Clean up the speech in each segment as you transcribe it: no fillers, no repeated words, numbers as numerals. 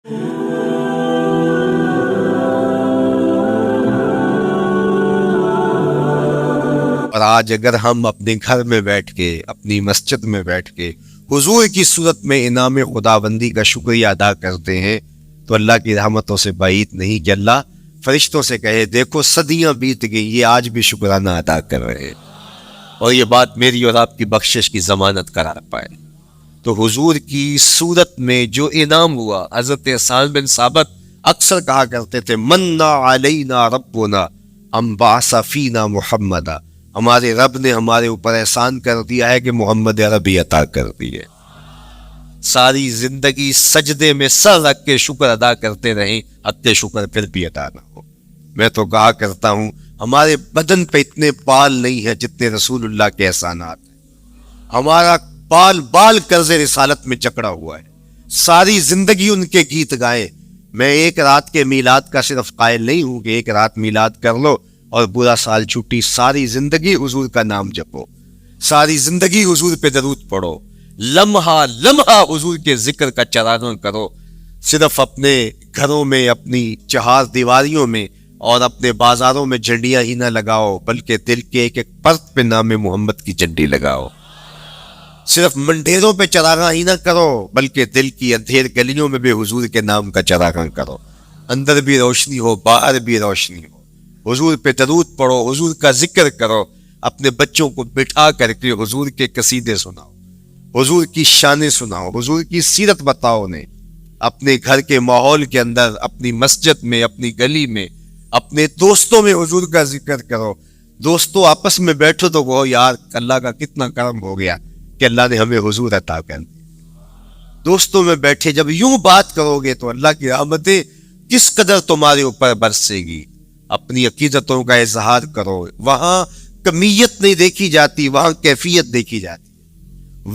اور آج اگر ہم اپنے گھر میں بیٹھ کے، اپنی مسجد میں بیٹھ کے حضور کی صورت میں انعام خداوندی کا شکریہ ادا کرتے ہیں تو اللہ کی رحمتوں سے بعید نہیں کہ اللہ فرشتوں سے کہے دیکھو صدیاں بیت گئی، یہ آج بھی شکرانہ ادا کر رہے ہیں، اور یہ بات میری اور آپ کی بخشش کی ضمانت کرا پائے۔ تو حضور کی صورت میں جو انعام ہوا، حضرت حسان بن ثابت اکثر کہا کرتے تھے منّا علینا ربنا ام بعث فینا محمدا، ہمارے رب نے ہمارے اوپر احسان کر دیا ہے کہ محمد عربی عطا کر دی ہے۔ ساری زندگی سجدے میں سر رکھ کے شکر ادا کرتے رہیں، حق شکر پھر بھی ادا نہ ہو۔ میں تو کہا کرتا ہوں ہمارے بدن پہ اتنے بال نہیں ہیں جتنے رسول اللہ کے احسانات ہیں، ہمارا بال بال قرض رسالت میں جکڑا ہوا ہے، ساری زندگی ان کے گیت گائے۔ میں ایک رات کے میلاد کا صرف قائل نہیں ہوں کہ ایک رات میلاد کر لو اور پورا سال چھٹی، ساری زندگی حضور کا نام جپو، ساری زندگی حضور پہ درود پڑھو، لمحہ لمحہ حضور کے ذکر کا چرانہ کرو، صرف اپنے گھروں میں، اپنی چہار دیواریوں میں اور اپنے بازاروں میں جھنڈیاں ہی نہ لگاؤ، بلکہ دل کے ایک ایک پرت پہ نام محمد کی جھنڈی لگاؤ۔ صرف منڈیروں پہ چراغاں ہی نہ کرو، بلکہ دل کی اندھیر گلیوں میں بھی حضور کے نام کا چراغاں کرو، اندر بھی روشنی ہو، باہر بھی روشنی ہو، حضور پہ درود پڑھو، حضور کا ذکر کرو، اپنے بچوں کو بٹھا کر کے حضور کے قصیدے سناؤ، حضور کی شانیں سناؤ، حضور کی سیرت بتاؤ انہیں، اپنے گھر کے ماحول کے اندر، اپنی مسجد میں، اپنی گلی میں، اپنے دوستوں میں حضور کا ذکر کرو۔ دوستوں آپس میں بیٹھو تو کہو یار اللہ کا کتنا کرم ہو گیا کہ اللہ نے ہمیں حضور عطا کر دی۔ دوستوں میں بیٹھے جب یوں بات کرو گے تو اللہ کی رحمتیں کس قدر تمہارے اوپر برسے گی۔ اپنی عقیدتوں کا اظہار کرو، وہاں کمیت نہیں دیکھی جاتی، وہاں کیفیت دیکھی جاتی،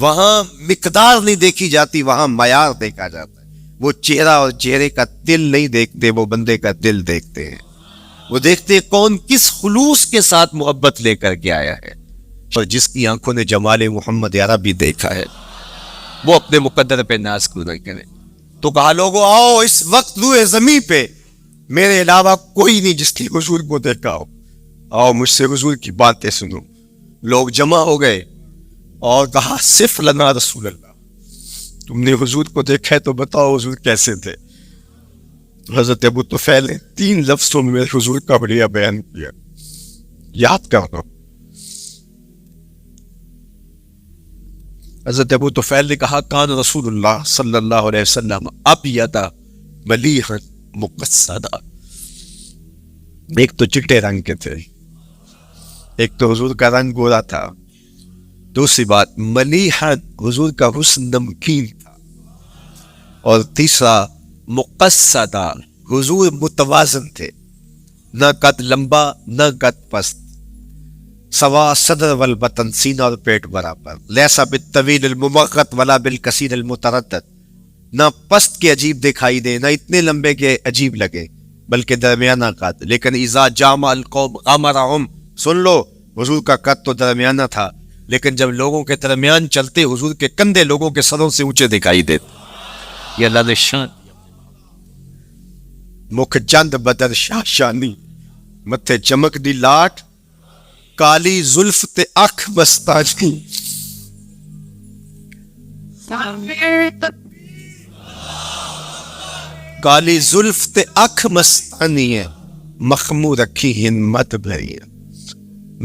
وہاں مقدار نہیں دیکھی جاتی، وہاں معیار دیکھا جاتا ہے۔ وہ چہرہ اور چہرے کا دل نہیں دیکھتے، وہ بندے کا دل دیکھتے ہیں، وہ دیکھتے ہیں کون کس خلوص کے ساتھ محبت لے کر کے آیا ہے، اور جس کی آنکھوں نے جمال محمد عربی دیکھا ہے وہ اپنے مقدر پہ ناز کیوں نہ کرے۔ تو کہا لوگوں آؤ اس وقت روئے زمین پہ میرے علاوہ کوئی نہیں جس کی حضور کو دیکھا ہو، آؤ مجھ سے حضور کی باتیں سنو۔ لوگ جمع ہو گئے اور کہا صف لنا رسول اللہ، تم نے حضور کو دیکھا ہے تو بتاؤ حضور کیسے تھے۔ حضرت ابو طفیل نے 3 لفظوں میں حضور کا بڑھیا بیان کیا، یاد کرو۔ حضرت ابو طفیل نے کہا کان رسول اللہ صلی اللہ علیہ وسلم ابیض ملیحا مقصدا، ایک تو چٹے رنگ کے تھے، ایک تو حضور کا رنگ گورا تھا، دوسری بات ملیحا حضور کا حسن نمکین تھا، اور تیسرا مقصدا حضور متوازن تھے، نہ قد لمبا نہ قد پست، سوا صدر والبطن، سینہ اور پیٹ برابر، لیسا بالطویل الممغط ولا بالکثیر المتردد، نہ پست کے عجیب دکھائی دے، نہ اتنے لمبے کے عجیب لگے، بلکہ درمیانہ قد۔ لیکن اذا جامع القوم غمرهم، سن لو حضور کا قد تو درمیانہ تھا، لیکن جب لوگوں کے درمیان چلتے حضور کے کندھے لوگوں کے سروں سے اونچے دکھائی دیتے۔ یہ اللہ نے شان مکھ چند بدر شاہ شانی، متھے چمک دی لاٹ، کالی زلف تے اکھ مستانی، کالی زلف تے اکھ مستانی ہے، مخمور رکھی ہمت بھری ہے۔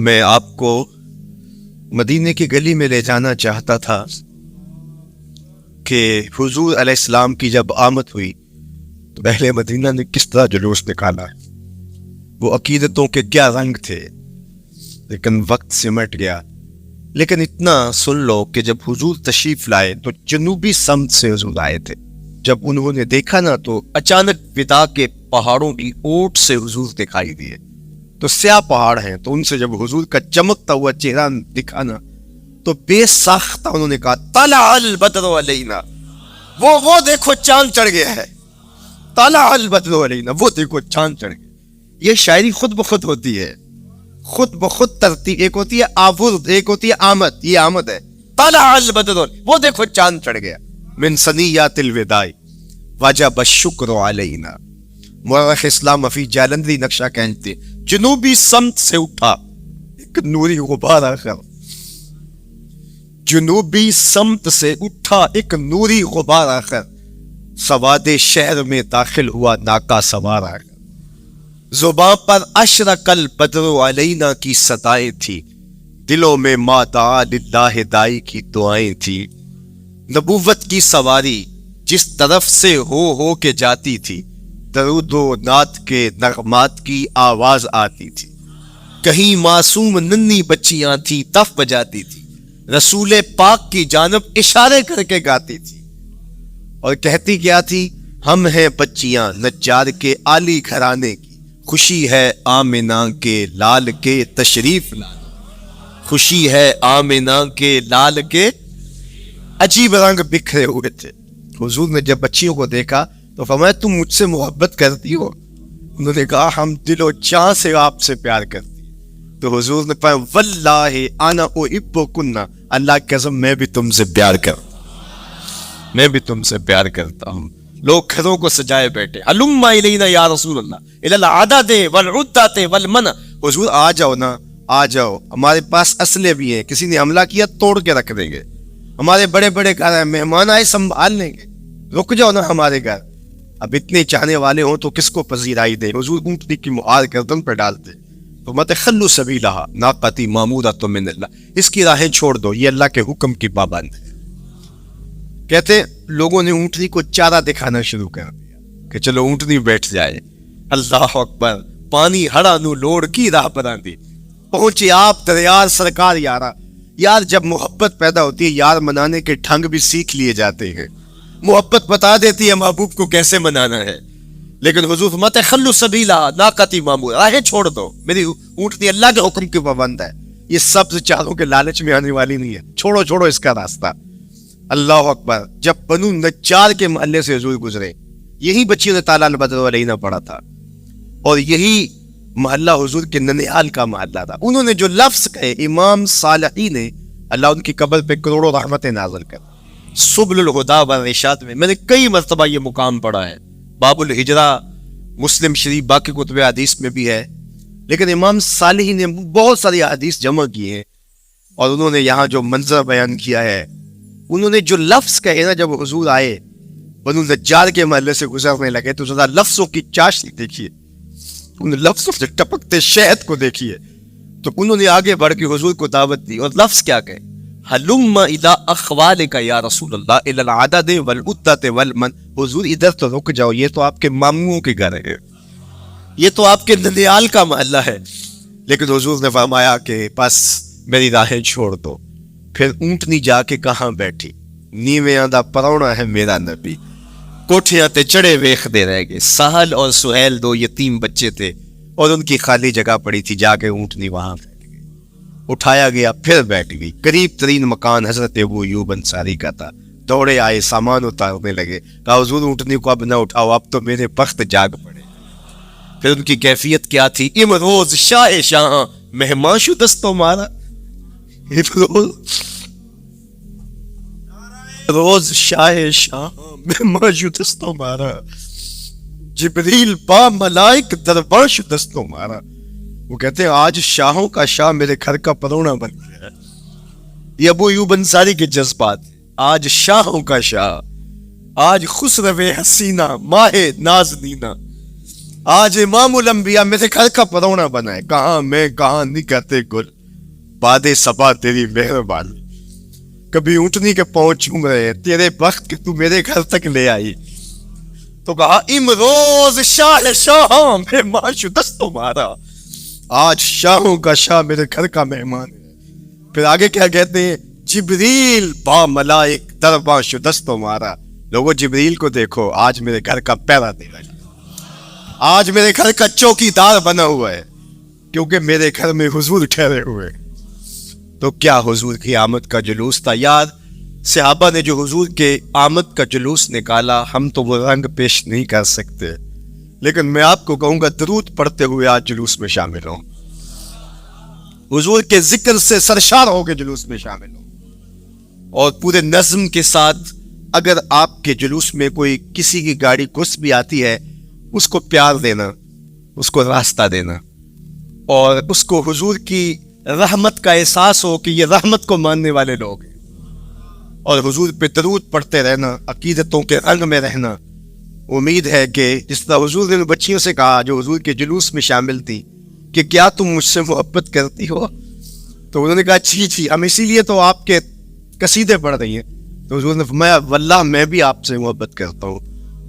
میں آپ کو مدینے کی گلی میں لے جانا چاہتا تھا کہ حضور علیہ السلام کی جب آمد ہوئی تو اہل مدینہ نے کس طرح جلوس نکالا، وہ عقیدتوں کے کیا رنگ تھے، لیکن وقت سمٹ گیا۔ لیکن اتنا سن لو کہ جب حضور تشریف لائے تو جنوبی سمت سے حضور آئے تھے، جب انہوں نے دیکھا نا تو اچانک وداع کے پہاڑوں کی اوٹ سے حضور دکھائی دیے، تو سیاہ پہاڑ ہیں، تو ان سے جب حضور کا چمکتا ہوا چہرہ دکھا نا تو بے ساختہ انہوں نے کہا طلع البدر علینا، وہ دیکھو چاند چڑھ گیا ہے، طلع البدر علینا، وہ دیکھو چاند چڑھ گیا۔ یہ شاعری خود بخود ہوتی ہے، خود بخود ترتیب، ایک ہوتی ہے آورد، ایک ہوتی ہے آمد، یہ آمد ہے۔ طلع البدر، وہ دیکھو چاند چڑھ گیا۔ من ثنیات الوداع وجب الشکر علینا. مورخ اسلام حفیظ جالندری نقشہ کہتے جنوبی سمت سے اٹھا ایک نوری غبار آخر. جنوبی سمت سے اٹھا ایک نوری غبار آخر، سواد شہر میں داخل ہوا ناکا سوار آخر. زباں پر اشرق البدر علینا کی صدائیں تھی، دلوں میں ما دعا للہ دائی کی دعائیں تھی. نبوت کی سواری جس طرف سے ہو کے جاتی تھی، درود و نعت کے نغمات کی آواز آتی تھی. کہیں معصوم ننھی بچیاں تھی تف بجاتی تھی، رسول پاک کی جانب اشارے کر کے گاتی تھی اور کہتی کیا تھی؟ ہم ہیں بچیاں نجار کے عالی گھرانے کی، خوشی ہے آمنہ کے لال کے تشریف لانا. خوشی ہے آمنہ کے لال کے. عجیب رنگ بکھرے ہوئے تھے. حضور نے جب بچیوں کو دیکھا تو فرمایا تم مجھ سے محبت کرتی ہو؟ انہوں نے کہا ہم دل و جان سے آپ سے پیار کرتی. تو حضور نے فرمایا واللہ انا احبکن، اللہ کی قسم میں بھی تم سے پیار کرتا ہوں، میں بھی تم سے پیار کرتا ہوں. لوگ گھروں کو سجائے بیٹھے، ہلم الینا یا رسول اللہ الی العدد والعدۃ والمنع. حضور آ جاؤ نا، آ جاؤ، ہمارے پاس اسلحے بھی ہیں، کسی نے حملہ کیا توڑ کے رکھ دیں گے. ہمارے بڑے بڑے گھر ہیں، مہمان آئے سنبھال لیں گے، رک جاؤ نا ہمارے گھر. اب اتنے چاہنے والے ہوں تو کس کو پذیرائی دے. حضور اونٹنی کی مہار گردن پہ ڈالتے تو مت خلو سبیلہا ناقتی معمورۃ من اللہ، اس کی راہیں چھوڑ دو، یہ اللہ کے حکم کی پابند ہے. کہتے لوگوں نے اونٹنی کو چارہ دکھانا شروع کر دیا کہ چلو اونٹنی بیٹھ جائے. اللہ اکبر. پانی ہڑا نو لوڑ کی راہ پر آندی. پہنچے آپ دریار سرکار یارا. یار جب محبت پیدا ہوتی ہے یار منانے کے ڈھنگ بھی سیکھ لیے جاتے ہیں. محبت بتا دیتی ہے محبوب کو کیسے منانا ہے. لیکن حضور فرماتے خلو سبیلا ناقتی معمور، راہیں چھوڑ دو، میری اونٹنی اللہ کے حکم کی پابند ہے، یہ سبز چاروں کے لالچ میں آنے والی نہیں ہے، چھوڑو چھوڑو اس کا راستہ. اللہ اکبر. جب بنو نجار کے محلے سے حضور گزرے، یہی بچیوں نے تالا البدر علینا پڑھا تھا اور یہی محلہ حضور کے ننیال کا محلہ تھا. انہوں نے جو لفظ کہے امام صالحی نے، اللہ ان کی قبر پہ کروڑوں رحمتیں نازل کر. سبل الہدا والرشاد میں نے کئی مرتبہ یہ مقام پڑھا ہے. باب الہجرہ مسلم شریف باقی کتب حدیث میں بھی ہے، لیکن امام صالحی نے بہت ساری حدیث جمع کی ہیں اور انہوں نے یہاں جو منظر بیان کیا ہے، انہوں نے جو لفظ کہے نا، جب حضور آئے بنو نجار کے محلے سے گزرنے لگے تو ذرا لفظوں کی چاشنی دیکھیے، ان لفظوں سے ٹپکتے شہد کو دیکھیے. تو انہوں نے آگے بڑھ کے حضور کو دعوت دی اور لفظ کیا کہے؟ حلم الی اخوالک یا رسول اللہ الی العدد والعدۃ والمن. حضور ادھر تو رک جاؤ، یہ تو آپ کے ماموں کے گھر ہے، یہ تو آپ کے ننیال کا محلہ ہے. لیکن حضور نے فرمایا کہ بس میری راہیں چھوڑ دو. پھر اونٹنی جا کے کہاں بیٹھی؟ نیویں دا پرونا ہے میرا نبی. کوٹھیاں تے چڑھے ویختے رہ گئے. سہل اور سہیل دو یتیم بچے تھے اور ان کی خالی جگہ پڑی تھی، جا کے اونٹنی وہاں بیٹھ گئی. اٹھایا گیا پھر بیٹھ گئی. قریب ترین مکان حضرت ابو ایوب انصاری کا تھا. دوڑے آئے، سامان اتارنے لگے. کہا حضور اونٹنی کو اب نہ اٹھاؤ، اب تو میرے بخت جاگ پڑے. پھر ان کی کیفیت کیا تھی؟ امروز شاہ شاہ مہمان شدستو مارا. روز شاہ شاہ مہمان شدستو مارا، جبریل با ملائک دربار شدستو مارا. وہ کہتے ہیں آج شاہوں کا شاہ میرے گھر کا پرونا بن گیا ہے. یہ ابو ایوب انصاری کے جذبات. آج شاہوں کا شاہ، آج خسرو حسینہ ماہ نازنینہ، آج امام الانبیاء میرے گھر کا پرونا بنا ہے. کہاں میں کہاں نہیں کہتے گل، باد صبا تیری مہربانی. کبھی اونٹنی کے پاؤں چوم رہے ہیں، تیرے بخت کہ تو میرے گھر تک لے آئی. تو کہا امروز شاہ شاہ مہمان شدستو مارا، آج شاہوں کا شاہ میرے گھر کا مہمان ہے. پھر آگے کیا کہتے ہیں؟ جبریل با ملائک درباں شدستو مارا. لوگوں جبریل کو دیکھو، آج میرے گھر کا پہرا دے رہا ہے، آج میرے گھر کا چوکی دار بنا ہوا ہے، کیونکہ میرے گھر میں حضور ٹھہرے ہوئے. تو کیا حضور کی آمد کا جلوس تھا یار. صحابہ نے جو حضور کے آمد کا جلوس نکالا، ہم تو وہ رنگ پیش نہیں کر سکتے، لیکن میں آپ کو کہوں گا درود پڑھتے ہوئے آج جلوس میں شامل ہوں، حضور کے ذکر سے سرشار ہو کے جلوس میں شامل ہوں، اور پورے نظم کے ساتھ اگر آپ کے جلوس میں کوئی کسی کی گاڑی گھس بھی آتی ہے، اس کو پیار دینا، اس کو راستہ دینا، اور اس کو حضور کی رحمت کا احساس ہو کہ یہ رحمت کو ماننے والے لوگ ہیں، اور حضور پہ درود پڑھتے رہنا، عقیدتوں کے رنگ میں رہنا۔ امید ہے کہ جس طرح حضور نے بچیوں سے کہا جو حضور کے جلوس میں شامل تھی کہ کیا تم مجھ سے محبت کرتی ہو، تو انہوں نے کہا جی ہم اسی لیے تو آپ کے قصیدے پڑھ رہی ہیں۔ تو حضور نے فرمایا واللہ میں بھی آپ سے محبت کرتا ہوں۔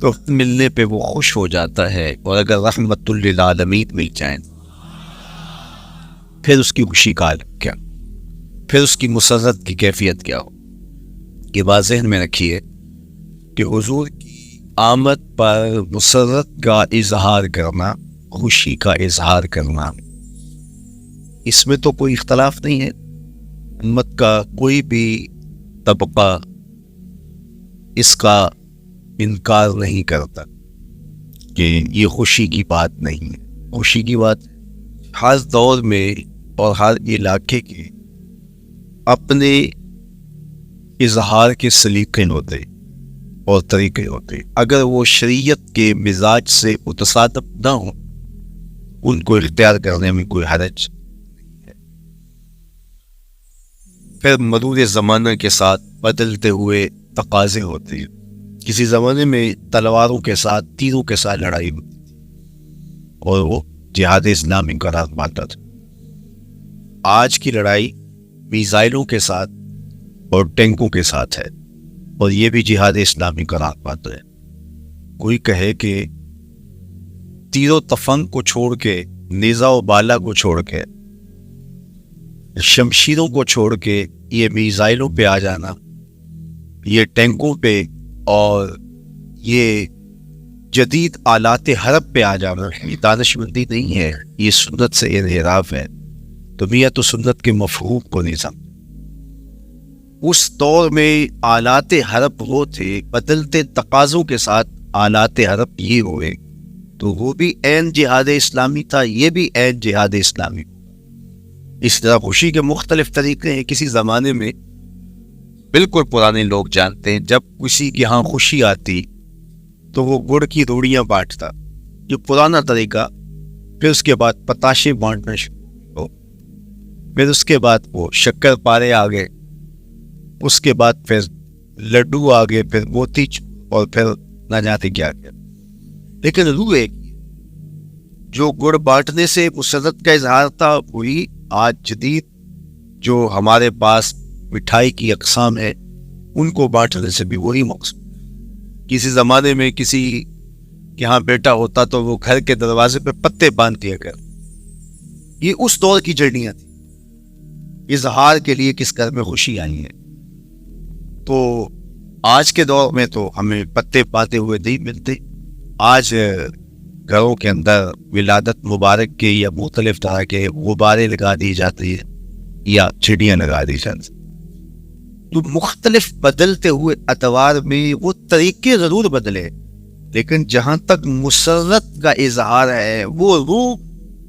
تو ملنے پہ وہ خوش ہو جاتا ہے، اور اگر رحمت للعالمین مل جائیں پھر اس کی خوشی کا عالم کیا، پھر اس کی مسرت کی کیفیت کیا ہو۔ یہ بات ذہن میں رکھیے کہ حضور کی آمد پر مسرت کا اظہار کرنا، خوشی کا اظہار کرنا، اس میں تو کوئی اختلاف نہیں ہے۔ امت کا کوئی بھی طبقہ اس کا انکار نہیں کرتا کہ یہ خوشی کی بات نہیں ہے۔ خوشی کی بات ہر دور میں اور ہر علاقے کے اپنے اظہار کے سلیقے ہوتے اور طریقے ہوتے، اگر وہ شریعت کے مزاج سے متصادم نہ ہوں ان کو اختیار کرنے میں کوئی حرج نہیں ہے۔ پھر مرور زمانہ کے ساتھ بدلتے ہوئے تقاضے ہوتے ہیں۔ کسی زمانے میں تلواروں کے ساتھ، تیروں کے ساتھ لڑائی ہوتی تھی اور وہ جہاد اسلامی قرار پاتا تھا۔ آج کی لڑائی میزائلوں کے ساتھ اور ٹینکوں کے ساتھ ہے، اور یہ بھی جہاد اسلامی قرار پاتا ہے۔ کوئی کہے کہ تیر و تفنگ کو چھوڑ کے، نیزہ و بالا کو چھوڑ کے، شمشیروں کو چھوڑ کے یہ میزائلوں پہ آ جانا، یہ ٹینکوں پہ اور یہ جدید آلات حرب پہ آ جانا، یہ دانش مندی نہیں ہے، یہ سنت سے انحراف ہے۔ تو میاں تو سنت کے مفہوم کو نہیں سمجھ۔ اس دور میں آلات حرب وہ تھے، بدلتے تقاضوں کے ساتھ آلات حرب یہ ہوئے، تو وہ بھی عین جہاد اسلامی تھا، یہ بھی عین جہاد اسلامی۔ اس طرح خوشی کے مختلف طریقے ہیں۔ کسی زمانے میں بالکل پرانے لوگ جانتے ہیں، جب کسی کے ہاں خوشی آتی تو وہ گڑ کی روڑیاں بانٹتا، جو پرانا طریقہ۔ پھر اس کے بعد پتاشے بانٹنا شروع ہو، پھر اس کے بعد وہ شکر پارے آ گئے، اس کے بعد پھر لڈو آ گئے، پھر موتی اور پھر نہ جاتے کیا کیا۔ لیکن روح ایک جو گڑ بانٹنے سے مسرت کا اظہار تھا، وہی آج جدید جو ہمارے پاس مٹھائی کی اقسام ہے ان کو بانٹنے سے بھی وہی مقصود۔ کسی زمانے میں کسی کے ہاں بیٹا ہوتا تو وہ گھر کے دروازے پہ پتے باندھ دیا کر، یہ اس دور کی جڑیاں تھیں، اظہار کے لیے کس گھر میں خوشی آئی ہے۔ تو آج کے دور میں تو ہمیں پتے پاتے ہوئے نہیں ملتے۔ آج گھروں کے اندر ولادت مبارک کے یا مختلف طرح کے غبارے لگا دی جاتی ہے یا چڑیاں لگا دی جاتی۔ تو مختلف بدلتے ہوئے ادوار میں وہ طریقے ضرور بدلے، لیکن جہاں تک مسرت کا اظہار ہے وہ روح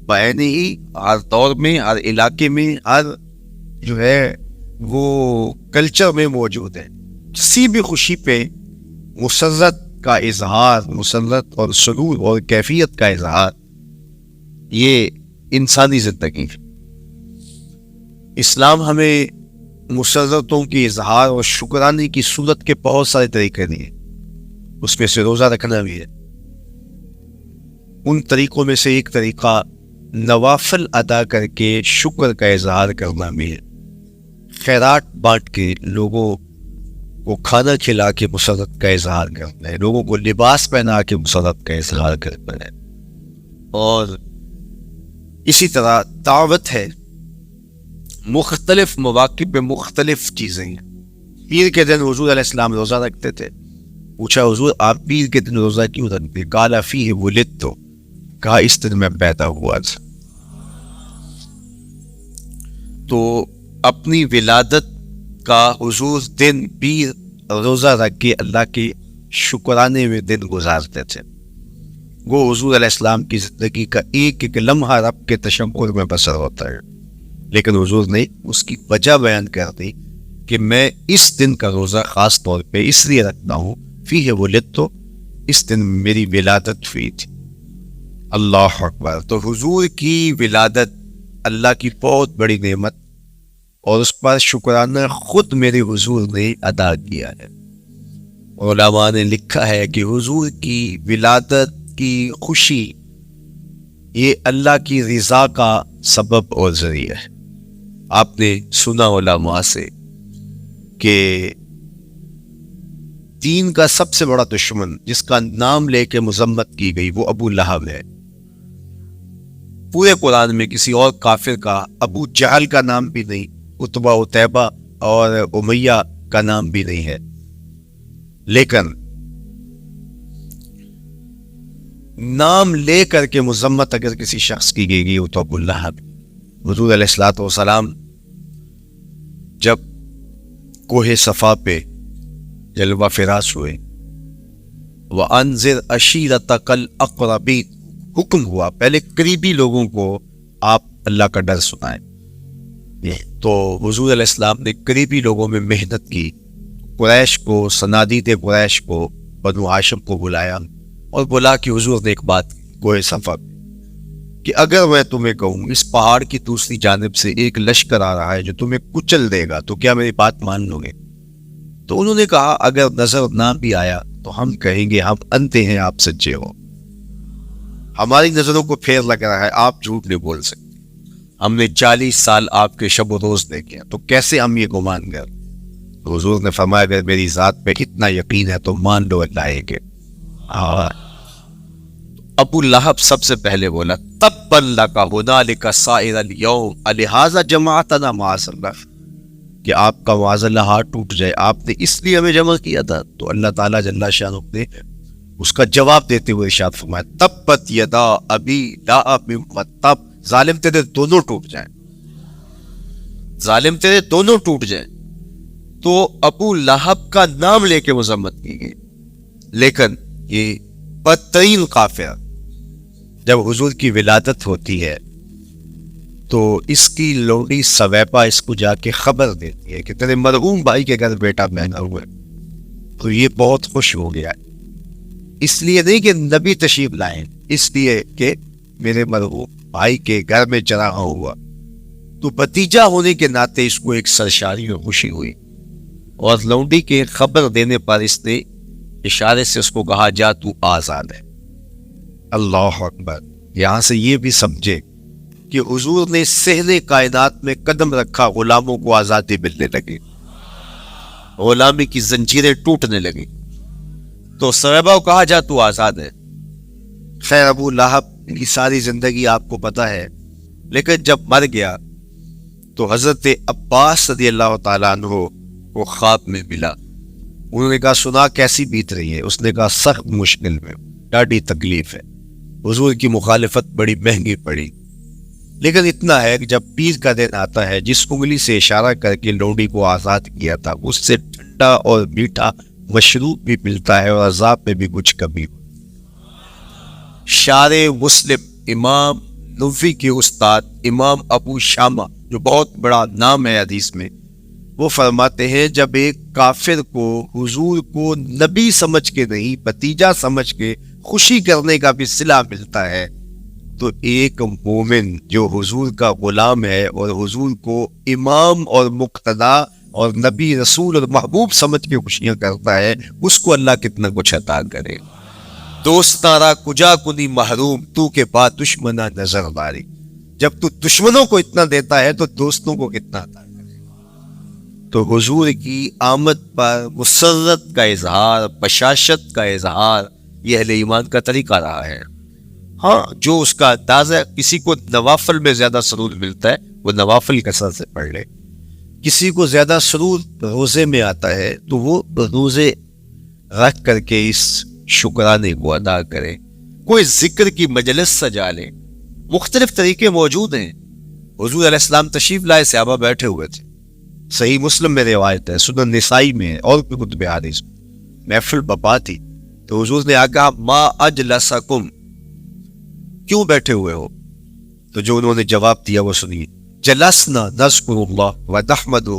بعین ہی ہر دور میں، ہر علاقے میں، ہر جو ہے وہ کلچر میں موجود ہے۔ کسی بھی خوشی پہ مسرت کا اظہار، مسرت اور سرور اور کیفیت کا اظہار، یہ انسانی زندگی ہے۔ اسلام ہمیں مسرتوں کی اظہار اور شکرانے کی صورت کے بہت سارے طریقے دیے، اس میں سے روزہ رکھنا بھی ہے۔ ان طریقوں میں سے ایک طریقہ نوافل ادا کر کے شکر کا اظہار کرنا بھی ہے۔ خیرات بانٹ کے لوگوں کو کھانا کھلا کے مسرت کا اظہار کرنا ہے، لوگوں کو لباس پہنا کے مسرت کا اظہار کرنا ہے۔ اور اسی طرح دعوت ہے، مختلف مواقع پہ مختلف چیزیں ہیں۔ پیر کے دن حضور علیہ السلام روزہ رکھتے تھے۔ پوچھا حضور آپ پیر کے دن روزہ کیوں رکھتے؟ قال فیہ ولدت، کہا اس دن میں پیدا ہوا تھا۔ تو اپنی ولادت کا حضور دن پیر روزہ رکھ کے اللہ کے شکرانے میں دن گزارتے تھے۔ وہ حضور علیہ السلام کی زندگی کا ایک ایک لمحہ رب کے تشکر میں بسر ہوتا ہے، لیکن حضور نے اس کی وجہ بیان کر دی کہ میں اس دن کا روزہ خاص طور پہ اس لیے رکھتا ہوں، فیہ ولدت، اس دن میری ولادت ہوئی تھی۔ اللہ اکبر۔ تو حضور کی ولادت اللہ کی بہت بڑی نعمت، اور اس پر شکرانہ خود میرے حضور نے ادا کیا ہے۔ علماء نے لکھا ہے کہ حضور کی ولادت کی خوشی یہ اللہ کی رضا کا سبب اور ذریعہ ہے۔ آپ نے سنا علماء سے کہ دین کا سب سے بڑا دشمن جس کا نام لے کے مذمت کی گئی وہ ابو لہب ہے۔ پورے قرآن میں کسی اور کافر کا ابو جہل کا نام بھی نہیں، عتبہ عتیبہ اور امیہ کا نام بھی نہیں ہے، لیکن نام لے کر کے مذمت اگر کسی شخص کی گئی وہ تو ابو لہب۔ حضور علیہ الصلوۃ والسلام جب کوہ صفا پہ جلوہ فراش ہوئے، وَأَنذِرْ عَشِيرَتَكَ الْأَقْرَبِينَ، حکم ہوا پہلے قریبی لوگوں کو آپ اللہ کا ڈر سنائیں۔ تو حضور علیہ السلام نے قریبی لوگوں میں محنت کی، قریش کو، صنادید قریش کو، بنو ہاشم کو بلایا اور بولا کہ حضور نے ایک بات کوہ صفا پہ کہ اگر میں تمہیں کہوں اس پہاڑ کی دوسری جانب سے ایک لشکر آ رہا ہے جو تمہیں کچل دے گا تو کیا میری بات مان لو گے؟ تو انہوں نے کہا اگر نظر نہ بھی آیا تو ہم کہیں گے ہم اندھے ہیں، آپ سچے ہو، ہماری نظروں کو پھیر لگ رہا ہے، آپ جھوٹ نہیں بول سکتے، ہم نے 40 سال آپ کے شب و روز دیکھے تو کیسے ہم یہ گمان کر؟ حضور نے فرمایا اگر میری ذات پہ اتنا یقین ہے تو مان لو اللہ ہے کہ ابو لہب سب سے پہلے بولا تبا لک ہنالک سائر الیوم الہذا جمعتنا معاذ اللہ، کہ آپ کا معاذ اللہ ہاتھ ٹوٹ جائے، آپ نے اس لیے ہمیں جمع کیا تھا۔ تو اللہ تعالیٰ جل شانہ نے اس کا جواب دیتے ہوئے ارشاد فرمایا تبت یدا ابی لہب وتب، ظالم تیرے دونوں ٹوٹ جائیں، ظالم تیرے دونوں ٹوٹ جائیں۔ تو ابو لہب کا نام لے کے مذمت کی گئی، لیکن یہ بدترین کافر جب حضور کی ولادت ہوتی ہے تو اس کی لوڈی سویبا اس کو جا کے خبر دیتی ہے کہ تیرے مرحوم بھائی کے گھر بیٹا پیدا ہوا ہے، تو یہ بہت خوش ہو گیا ہے۔ اس لیے نہیں کہ نبی تشریف لائیں، اس لیے کہ میرے مرحوم بھائی کے گھر میں چراغاں ہوا، تو بھتیجا ہونے کے ناطے اس کو ایک سرشاری اور خوشی ہوئی، اور لونڈی کے خبر دینے پر اس نے اشارے سے اس کو کہا جا تو آزاد ہے۔ اللہ اکبر۔ یہاں سے یہ بھی سمجھے کہ حضور نے صحن کائنات میں قدم رکھا، غلاموں کو آزادی ملنے لگی، غلامی کی زنجیریں ٹوٹنے لگی، تو صحابہ کو کہا جا تو آزاد ہے۔ خیر ابو لہب کی ساری زندگی آپ کو پتہ ہے، لیکن جب مر گیا تو حضرت عباس رضی اللہ تعالیٰ عنہ کو خواب میں ملا، انہوں نے کہا سنا کیسی بیت رہی ہے؟ اس نے کہا سخت مشکل میں، ڈاڈی تکلیف ہے، حضور کی مخالفت بڑی مہنگی پڑی، لیکن اتنا ہے کہ جب پیر کا دن آتا ہے جس انگلی سے اشارہ کر کے لوڈی کو آزاد کیا تھا اس سے ٹھنڈا اور میٹھا مشروب بھی ملتا ہے اور عذاب میں بھی کچھ کمی ہو۔ شارع مسلم امام نووی کے استاد امام ابو شامہ جو بہت بڑا نام ہے حدیث میں، وہ فرماتے ہیں جب ایک کافر کو حضور کو نبی سمجھ کے نہیں بھتیجا سمجھ کے خوشی کرنے کا بھی صلہ ملتا ہے، تو ایک مومن جو حضور کا غلام ہے اور حضور کو امام اور مقتدا اور نبی رسول اور محبوب سمجھ کے خوشیاں کرتا ہے، اس کو اللہ کتنا کچھ عطا کرے۔ دوستارا کجا کنی محروم تو کے بعد دشمنہ نظر داری، جب تو دشمنوں کو اتنا دیتا ہے تو دوستوں کو کتنا عطا کرے۔ تو حضور کی آمد پر مسرت کا اظہار، بشاشت کا اظہار یہ اہل ایمان کا طریقہ رہا ہے۔ ہاں جو اس کا انداز ہے، کسی کو نوافل میں زیادہ سرور ملتا ہے وہ نوافل کثرت سے پڑھ لے، کسی کو زیادہ سرور روزے میں آتا ہے تو وہ روزے رکھ کر کے اس شکرانے کو ادا کرے، کوئی ذکر کی مجلس سجا لے، مختلف طریقے موجود ہیں۔ حضور علیہ السلام تشریف لائے، صحابہ بیٹھے ہوئے تھے، صحیح مسلم میں روایت ہے، سنن نسائی میں ہے، اور بھی کتب حدیث میں، محفل بپا تھی، تو حضور نے آگاہ ما اجلسکم، کیوں بیٹھے ہوئے ہو؟ تو جو انہوں نے جواب دیا وہ سنیے، جلسنا نذکر اللہ ونحمدہ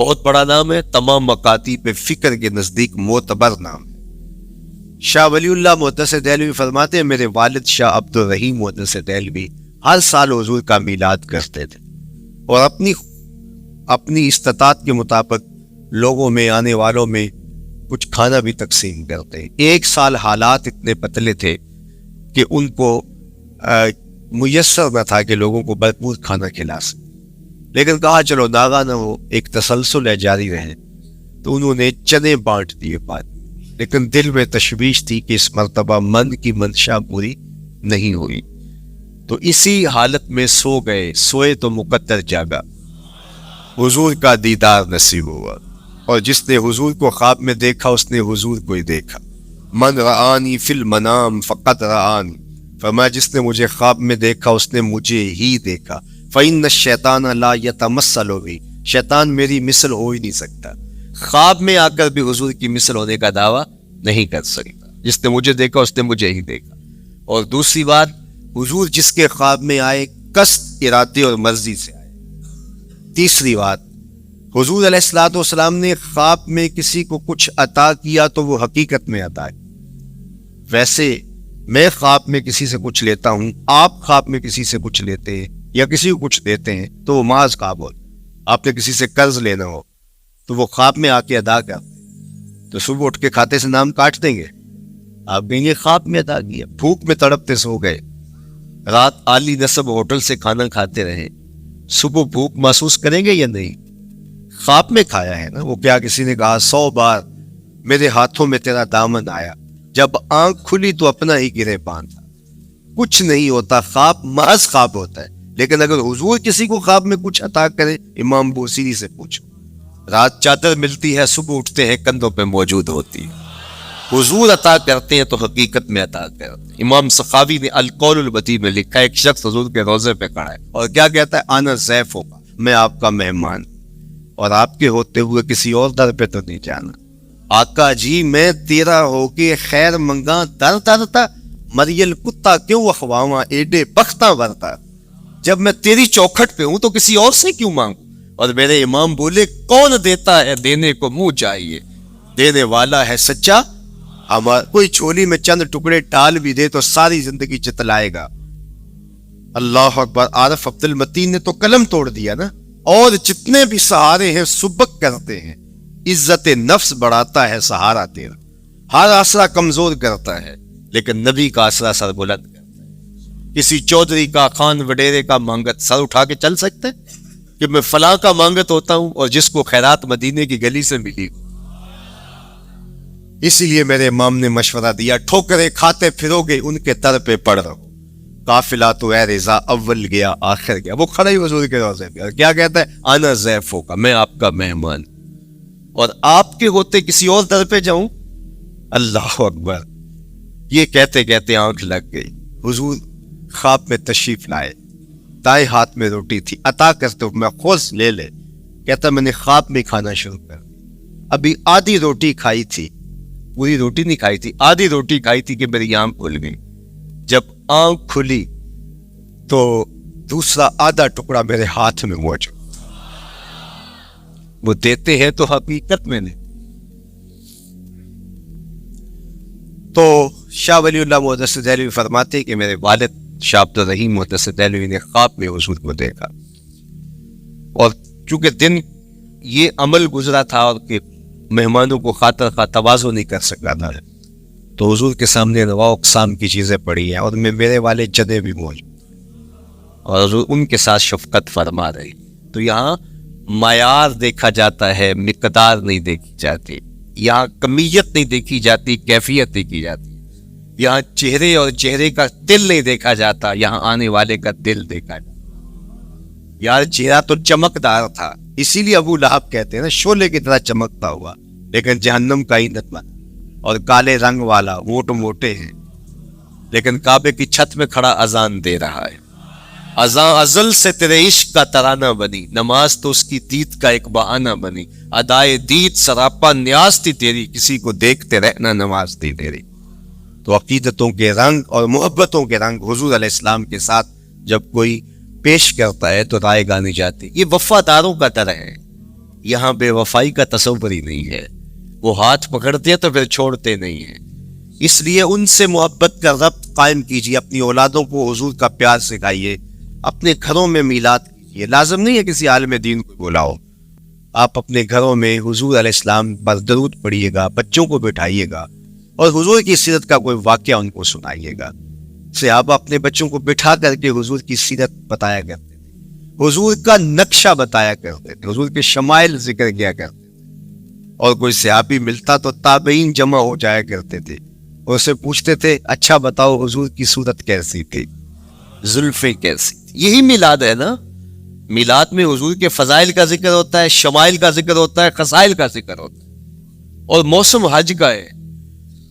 بہت بڑا نام ہے، تمام مکاتیب فکر کے نزدیک معتبر نام ہے۔ شاہ ولی اللہ محدث دہلوی فرماتے ہیں میرے والد شاہ عبد الرحیم محدث دہلوی ہر سال حضور کا میلاد کرتے تھے اور اپنی استطاعت کے مطابق لوگوں میں آنے والوں میں کچھ کھانا بھی تقسیم کرتے ہیں۔ ایک سال حالات اتنے پتلے تھے کہ ان کو میسر نہ تھا کہ لوگوں کو بھرپور کھانا کھلا سکے، لیکن کہا چلو ناغا نہ ہو، ایک تسلسل ہے جاری رہے، تو انہوں نے چنے بانٹ دیے بعد، لیکن دل میں تشویش تھی کہ اس مرتبہ من کی منشا پوری نہیں ہوئی، تو اسی حالت میں سو گئے، سوئے تو مقدر جاگا، حضور کا دیدار نصیب ہوا، اور جس نے حضور کو خواب میں دیکھا اس نے حضور کو ہی دیکھا۔ من رآنی فی المنام فقط رآنی، فرمایا جس نے مجھے خواب میں دیکھا اس نے مجھے ہی دیکھا۔ فإن الشیطان لا یتمثل بی، شیطان میری مثل ہو ہی نہیں سکتا، خواب میں آ کر بھی حضور کی مثل ہونے کا دعویٰ نہیں کر سکتا، جس نے مجھے دیکھا اس نے مجھے ہی دیکھا۔ اور دوسری بات، حضور جس کے خواب میں آئے قصد، ارادے اور مرضی سے آئے۔ تیسری بات، حضور علیہ الصلوۃ والسلام نے خواب میں کسی کو کچھ عطا کیا تو وہ حقیقت میں عطا کیا۔ ویسے میں خواب میں کسی سے کچھ لیتا ہوں، آپ خواب میں کسی سے کچھ لیتے ہیں یا کسی کو کچھ دیتے ہیں تو وہ محض خواب ہوتا ہے۔ آپ نے کسی سے قرض لینا ہو تو وہ خواب میں آ کے ادا کرتے، تو صبح اٹھ کے کھاتے سے نام کاٹ دیں گے، آپ کہیں گے خواب میں ادا کیا۔ بھوک میں تڑپتے سو گئے، رات عالی نسب ہوٹل سے کھانا کھاتے رہے، صبح بھوک محسوس کریں گے یا نہیں؟ خواب میں کھایا ہے نا۔ وہ کیا کسی نے کہا 100 بار میرے ہاتھوں میں تیرا دامن آیا، جب آنکھ کھلی تو اپنا ہی گرے پان تھا۔ کچھ نہیں ہوتا، خواب محض خواب ہوتا ہے، لیکن اگر حضور کسی کو خواب میں کچھ عطا کرے، امام بوصیری سے پوچھو، رات چادر ملتی ہے، صبح اٹھتے ہیں کندھوں پہ موجود ہوتی ہے۔ حضور عطا کرتے ہیں تو حقیقت میں عطا کرتے ہیں۔ امام سخاوی نے القول البدیع میں لکھا ہے، ایک شخص حضور کے روضے پہ کھڑا ہے اور کیا کہتا ہے، آنا ضیف ہوگا، میں آپ کا مہمان، اور آپ کے ہوتے ہوئے کسی اور در پہ تو نہیں جانا۔ آقا جی میں تیرا ہو کے خیر منگا در درتا، مریل کتا کیوں اخواواں ایڈے بختاں ورتا، جب میں تیری چوکھٹ پہ ہوں تو کسی اور سے کیوں مانگوں؟ اور میرے امام بولے، کون دیتا ہے دینے کو منہ چاہیے، دینے والا ہے سچا ہمارا، کوئی چولی میں چند ٹکڑے ڈال بھی دے تو ساری زندگی جتلائے گا۔ اللہ اکبر۔ عارف عبد المتین نے تو قلم توڑ دیا نا۔ اور جتنے بھی سہارے ہیں سبک کرتے ہیں، عزت نفس بڑھاتا ہے سہارا تیرا، ہر آسرا کمزور کرتا ہے لیکن نبی کا آسرا سر بلند کرتا ہے۔ کسی چودھری کا، خان وڈیرے کا مانگت سر اٹھا کے چل سکتے کہ میں فلاں کا مانگت ہوتا ہوں اور جس کو خیرات مدینے کی گلی سے ملی؟ اسی لیے میرے امام نے مشورہ دیا، ٹھوکریں کھاتے پھرو گے ان کے در پہ پڑ رہو، قافلہ تو اے رضا اول گیا آخر گیا۔ وہ کھڑا ہی حضور کے روضے پہ کیا کہتا ہے، آنا ضیف ہوگا، میں آپ کا مہمان، اور آپ کے ہوتے کسی اور در پہ جاؤں؟ اللہ اکبر۔ یہ کہتے کہتے آنکھ لگ گئی، حضور خواب میں تشریف لائے، دائیں ہاتھ میں روٹی تھی، عطا کرتے ہو، میں خوش لے لے۔ کہتا میں نے خواب میں کھانا شروع کر دیا، ابھی آدھی روٹی کھائی تھی، پوری روٹی نہیں کھائی تھی، آدھی روٹی کھائی تھی کہ میری آنکھ کھل گئی۔ جب آنکھ کھلی تو دوسرا آدھا ٹکڑا میرے ہاتھ میں موجود، وہ دیتے ہیں تو حقیقت میں نہیں۔ تو شاہ ولی اللہ محدث دہلوی فرماتے کہ میرے والد شاہ عبد الرحیم محدث دہلوی نے خواب میں حضور کو دیکھا، اور چونکہ دن یہ عمل گزرا تھا اور کہ مہمانوں کو خاطر خواہ تواضع نہیں کر سکا تھا، تو حضور کے سامنے انواع اقسام کی چیزیں پڑی ہیں، اور میرے والے جدے بھی موجود اور حضور ان کے ساتھ شفقت فرما رہی۔ تو یہاں معیار دیکھا جاتا ہے، مقدار نہیں دیکھی جاتی، یہاں کمیت نہیں دیکھی جاتی، کیفیت دیکھی جاتی، یہاں چہرے اور چہرے کا دل نہیں دیکھا جاتا، یہاں آنے والے کا دل دیکھا جاتا۔ یار چہرہ تو چمکدار تھا، اسی لیے ابو لہب کہتے ہیں نا، شعلے کی طرح چمکتا ہوا، لیکن جہنم کا ایندھن بنا، اور کالے رنگ والا، ووٹ موٹے ہیں، لیکن کعبے کی چھت میں کھڑا اذان دے رہا ہے۔ اذان ازل سے تیرے عشق کا ترانہ بنی، نماز تو اس کی دید کا ایک بہانہ بنی، ادائے دید سراپا نیاز تھی تیری، کسی کو دیکھتے رہنا نماز تھی تیری۔ تو عقیدتوں کے رنگ اور محبتوں کے رنگ حضور علیہ السلام کے ساتھ جب کوئی پیش کرتا ہے تو رائے گانی جاتی۔ یہ وفاداروں کا طرح ہے، یہاں بے وفائی کا تصور ہی نہیں ہے. وہ ہاتھ پکڑتے ہیں تو پھر چھوڑتے نہیں ہیں. اس لیے ان سے محبت کا ربط قائم کیجیے. اپنی اولادوں کو حضور کا پیار سکھائیے. اپنے گھروں میں میلاد کیجیے. لازم نہیں ہے کسی عالم دین کو بلاؤ. آپ اپنے گھروں میں حضور علیہ السلام پر درود پڑھیے گا, بچوں کو بٹھائیے گا اور حضور کی سیرت کا کوئی واقعہ ان کو سنائیے گا. صحابہ اپنے بچوں کو بٹھا کر کے حضور کی سیرت بتایا کرتے تھے, حضور کا نقشہ بتایا کرتے تھے, حضور کے شمائل ذکر کیا کرتے تھے. اور کوئی صحابی ملتا تو تابعین جمع ہو جایا کرتے تھے اور اسے پوچھتے تھے اچھا بتاؤ حضور کی صورت کیسی تھی, زلفیں کیسی تھی. یہی میلاد ہے نا. میلاد میں حضور کے فضائل کا ذکر ہوتا ہے, شمائل کا ذکر ہوتا ہے, خصائل کا ذکر ہوتا ہے. اور موسم حج کا ہے.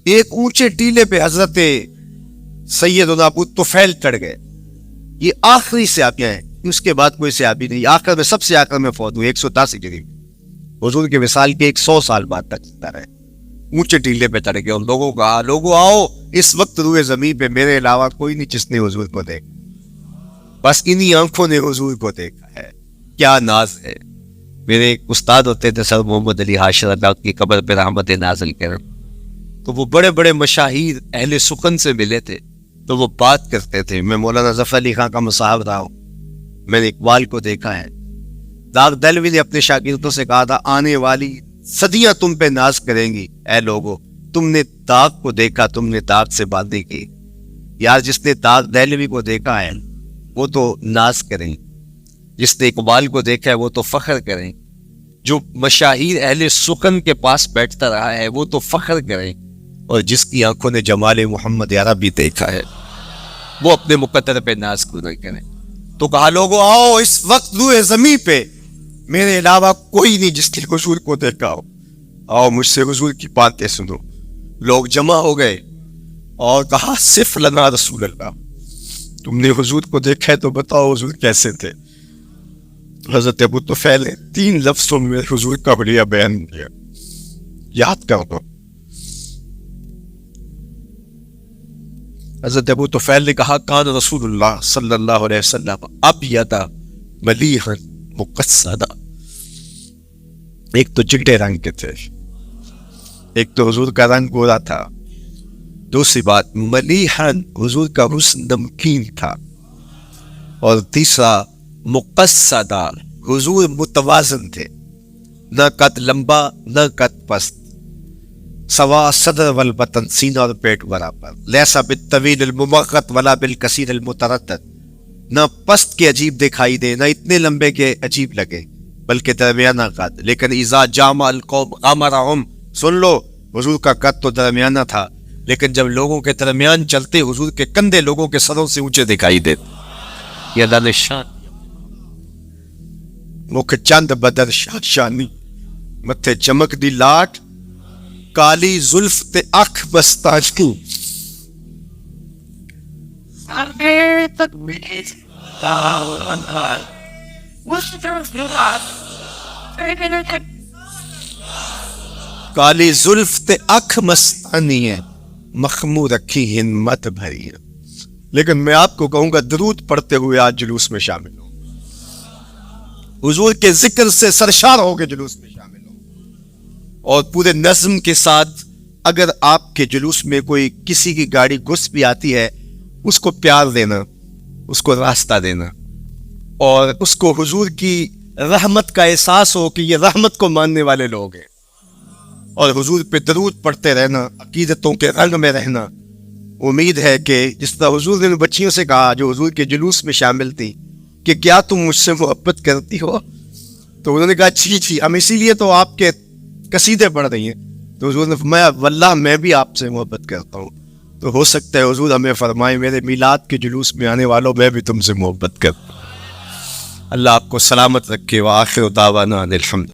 ایک اونچے ٹیلے پہ حضرت سیدنا ابو طفیل چڑھ گئے. یہ آخری صحابی ہیں, اس کے بعد کوئی صحابی نہیں. آخر میں سب سے آخر میں فوت ہوئے 110 ہجری میں. حضور کے وصال کے 100 سال بعد تک زندہ رہے. اونچے ٹیلے پہ چڑھ گئے اور لوگوں کو کہا لوگوں آؤ, اس وقت روئے زمین پہ میرے علاوہ کوئی نہیں جس نے حضور کو دیکھا. بس انہی آنکھوں نے حضور کو دیکھا ہے. کیا ناز ہے. میرے ایک استاد ہوتے تھے سر محمد علی حاشر, اللہ کی قبر پہ رحمت نازل کریں. تو وہ بڑے بڑے مشاہیر اہل سخن سے ملے تھے تو وہ بات کرتے تھے. میں مولانا ظفر علی خان کا مصاحب رہا ہوں, میں نے اقبال کو دیکھا ہے. داغ دہلوی نے اپنے شاگردوں سے کہا تھا آنے والی صدیاں تم پہ ناز کریں گی اے لوگو, تم نے داغ کو دیکھا, تم نے داغ سے باتیں کی. یار جس نے داغ دہلوی کو دیکھا ہے وہ تو ناز کریں, جس نے اقبال کو دیکھا ہے وہ تو فخر کریں, جو مشاہیر اہل سخن کے پاس بیٹھتا رہا ہے وہ تو فخر کریں, اور جس کی آنکھوں نے جمال محمد عربی دیکھا ہے وہ اپنے مقدر پہ ناز کریں. تو کہا لوگوں آؤ, اس وقت روئے زمین پہ میرے علاوہ کوئی نہیں جس نے حضور کو دیکھا ہو. آؤ مجھ سے حضور کی باتیں سنو. لوگ جمع ہو گئے اور کہا صف لنا رسول اللہ, تم نے حضور کو دیکھا ہے تو بتاؤ حضور کیسے تھے. حضرت ابو طفیل نے 3 لفظوں میں حضور کا بڑھیا بیان کیا, یاد کر دو. حضرت ابو طفیل نے کہا کان رسول اللہ صلی اللہ علیہ وسلم ابیض ملیحا مقصدا. ایک تو چٹے رنگ کے تھے, ایک تو حضور کا رنگ گورا تھا. دوسری بات ملیحا, حضور کا حسن نمکین تھا. اور تیسرا مقصدا, حضور متوازن تھے, نہ قد لمبا نہ قد پست, سوا صدر والبطن, سینہ اور پیٹ برابر. لیسا بالطویل الممغط ولا بالکثیر المتردد, نہ پست کے عجیب دکھائی دے نہ اتنے لمبے کے عجیب لگے بلکہ درمیانہ قد. لیکن اذا جامع القوم غمرهم, سن لو حضور کا قد تو درمیانہ تھا, لیکن جب لوگوں کے درمیان چلتے حضور کے کندھے لوگوں کے سروں سے اونچے دکھائی دیتے. یہ اللہ نے شان, مکھ چند بدر شانی, متھے چمک دی لاٹ, کالی زلف تے اکھ بستاج کی. کالی زلف تے اکھ مستانی ہے, مخمور رکھی ہمت بھری ہے. لیکن میں آپ کو کہوں گا درود پڑھتے ہوئے آج جلوس میں شامل ہو, حضور کے ذکر سے سرشار ہو کے جلوس میں شامل ہو, اور پورے نظم کے ساتھ. اگر آپ کے جلوس میں کوئی کسی کی گاڑی گھس بھی آتی ہے اس کو پیار دینا, اس کو راستہ دینا, اور اس کو حضور کی رحمت کا احساس ہو کہ یہ رحمت کو ماننے والے لوگ ہیں, اور حضور پہ درود پڑھتے رہنا, عقیدتوں کے رنگ میں رہنا. امید ہے کہ جس طرح حضور نے بچیوں سے کہا جو حضور کے جلوس میں شامل تھی کہ کیا تم مجھ سے محبت کرتی ہو, تو انہوں نے کہا جی ہم اسی لیے تو آپ کے قصیدے پڑھ رہی ہیں. تو حضور نے فرمایا واللہ میں بھی آپ سے محبت کرتا ہوں. تو ہو سکتا ہے حضور ہمیں فرمائے میرے میلاد کے جلوس میں آنے والوں میں بھی تم سے محبت کرتا ہوں. اللہ آپ کو سلامت رکھے. وآخر دعوانا الحمد.